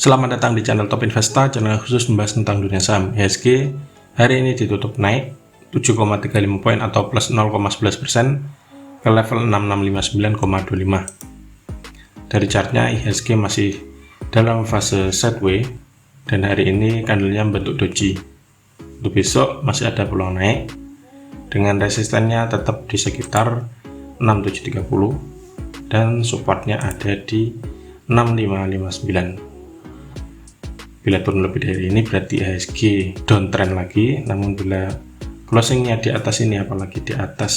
Selamat datang di channel Top Investa, channel khusus membahas tentang dunia saham. IHSG hari ini ditutup naik 7,35 poin atau plus 0,11% ke level 6659,25. Dari chartnya IHSG masih dalam fase sideways dan hari ini candlenya bentuk doji. Untuk besok masih ada peluang naik dengan resistennya tetap di sekitar 6730 dan supportnya ada di 6559. Bila turun lebih dari ini berarti IHSG downtrend lagi, namun bila closingnya di atas ini, apalagi di atas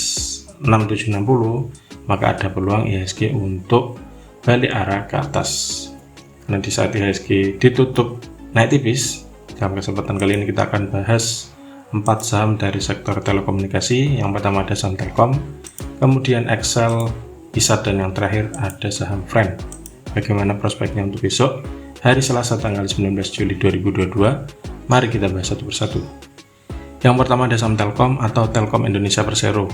6760, maka ada peluang IHSG untuk balik arah ke atas. Karena di saat IHSG ditutup naik tipis, dalam kesempatan kali ini kita akan bahas 4 saham dari sektor telekomunikasi. Yang pertama ada saham Telkom, kemudian Excel, ISAT, dan yang terakhir ada saham Friend. Bagaimana prospeknya untuk besok hari Selasa tanggal 19 Juli 2022? Mari kita bahas satu persatu. Yang pertama ada saham Telkom atau Telkom Indonesia Persero.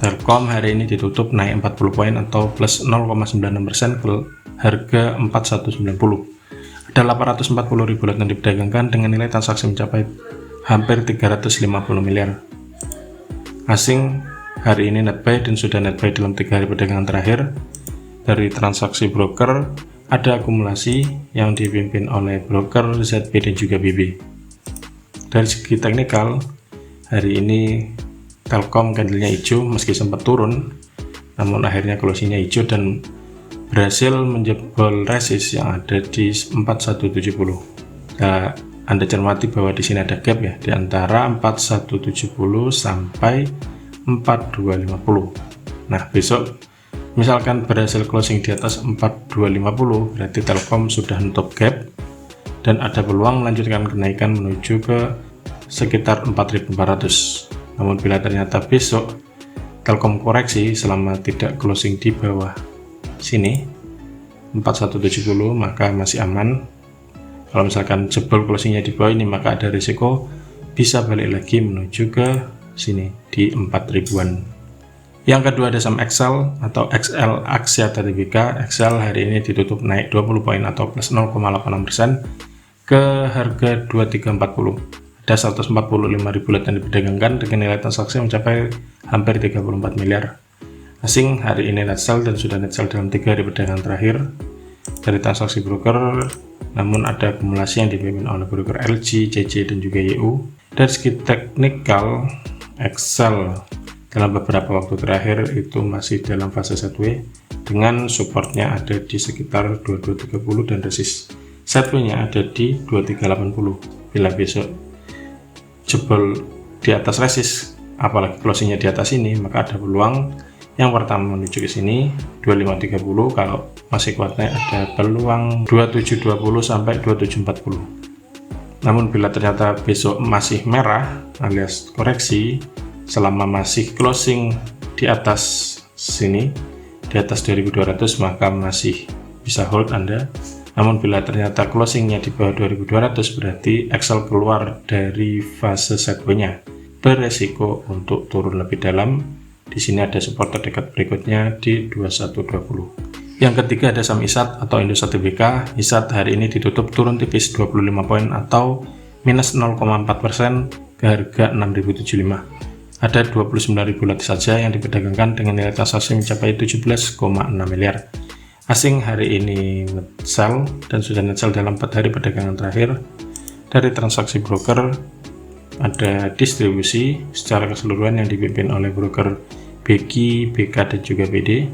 Telkom hari ini ditutup naik 40 poin atau plus 0,96% ke harga 4190. Ada 840 ribu lot yang diperdagangkan dengan nilai transaksi mencapai hampir 350 miliar. Asing hari ini net buy dan sudah net buy dalam 3 hari perdagangan terakhir. Dari transaksi broker ada akumulasi yang dipimpin oleh broker ZB dan juga BB. Dari segi teknikal, hari ini Telkom candlenya hijau meski sempat turun, namun akhirnya closingnya hijau dan berhasil menjebol resist yang ada di 4170. Nah, Anda cermati bahwa di sini ada gap ya di antara 4170 sampai 4250. Nah, besok misalkan berhasil closing di atas 4250, berarti Telkom sudah nutup gap dan ada peluang melanjutkan kenaikan menuju ke sekitar 4400. Namun bila ternyata besok Telkom koreksi selama tidak closing di bawah sini 4170, maka masih aman. Kalau misalkan jebol closingnya di bawah ini, maka ada risiko bisa balik lagi menuju ke sini di 4000-an. Yang kedua ada saham Excel atau XL Axiata Tbk. Excel hari ini ditutup naik 20 poin atau plus 0,86% ke harga 2340. Ada 145 ribu lot yang diperdagangkan dengan nilai transaksi mencapai hampir 34 miliar. Asing hari ini net sell dan sudah net sell dalam 3 hari perdagangan terakhir dari transaksi broker, namun ada akumulasi yang dipimpin oleh broker LG, CC, dan juga YU. Dari segi teknikal, Excel dalam beberapa waktu terakhir itu masih dalam fase sideways dengan supportnya ada di sekitar 2230 dan resist sideways-nya ada di 2380. Bila besok jebol di atas resist, apalagi closingnya di atas ini, maka ada peluang yang pertama menuju ke sini 2530. Kalau masih kuatnya ada peluang 2720 sampai 2740. Namun bila ternyata besok masih merah alias koreksi, selama masih closing di atas sini, di atas 2200, maka masih bisa hold Anda. Namun bila ternyata closingnya di bawah 2200, berarti Excel keluar dari fase sideways-nya, beresiko untuk turun lebih dalam. Di sini ada support terdekat berikutnya di 2120. Yang ketiga ada saham ISAT atau Indosat Tbk. ISAT hari ini ditutup turun tipis 25 poin atau minus 0,4% ke harga 6075. Ada 29 ribu lot saja yang diperdagangkan dengan nilai transaksi mencapai 17,6 miliar. Asing hari ini net sell dan sudah net sell dalam 4 hari perdagangan terakhir. Dari transaksi broker ada distribusi secara keseluruhan yang dipimpin oleh broker BQ, BK, dan juga BD.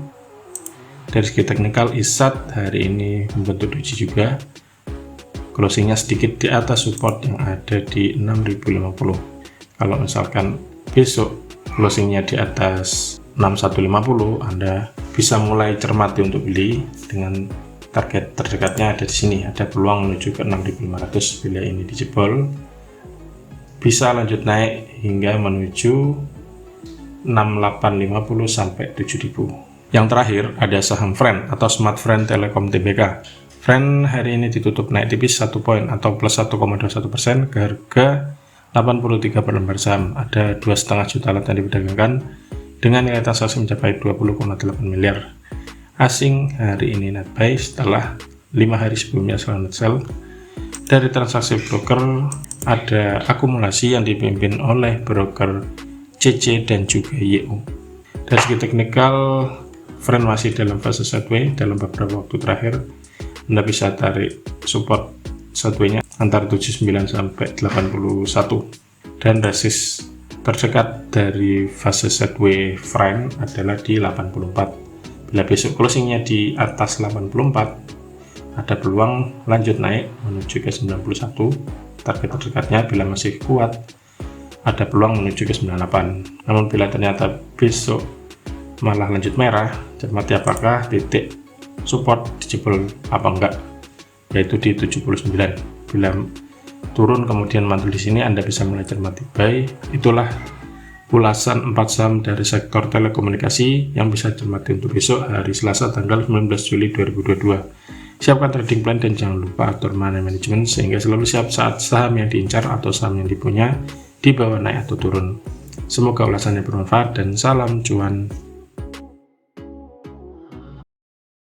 Dari segi teknikal, ISAT hari ini membentuk doji juga. Closingnya sedikit di atas support yang ada di 6050. Kalau misalkan besok closingnya di atas 6150, Anda bisa mulai cermati untuk beli dengan target terdekatnya ada di sini. Ada peluang menuju ke 6500. Bila ini dijebol, bisa lanjut naik hingga menuju 6850 sampai 7000. Yang terakhir ada saham Friend atau Smart Friend Telekom Tbk. Friend hari ini ditutup naik tipis 1 poin atau plus 1,21% ke harga 83 per lembar saham. Ada 2,5 juta lot yang diperdagangkan dengan nilai transaksi mencapai 20,8 miliar. Asing hari ini net buy setelah 5 hari sebelumnya selalu net sell Dari transaksi broker ada akumulasi yang dipimpin oleh broker CC dan juga YO. Dari segi teknikal, friend masih dalam fase sideways. Dalam beberapa waktu terakhir Anda bisa tarik support sideways-nya antara 79 sampai 81, dan resist terdekat dari fase sideways friend adalah di 84. Bila besok closingnya di atas 84, ada peluang lanjut naik menuju ke 91. Target terdekatnya bila masih kuat ada peluang menuju ke 98. Namun bila ternyata besok malah lanjut merah, cermati apakah titik support dijebol apa enggak, yaitu di 79. Bila turun kemudian mantul di sini, Anda bisa mulai cermati buy. Itulah ulasan 4 saham dari sektor telekomunikasi yang bisa cermati untuk besok hari Selasa tanggal 19 Juli 2022. Siapkan trading plan dan jangan lupa atur money management sehingga selalu siap saat saham yang diincar atau saham yang dipunya di bawah naik atau turun. Semoga ulasannya bermanfaat dan salam cuan.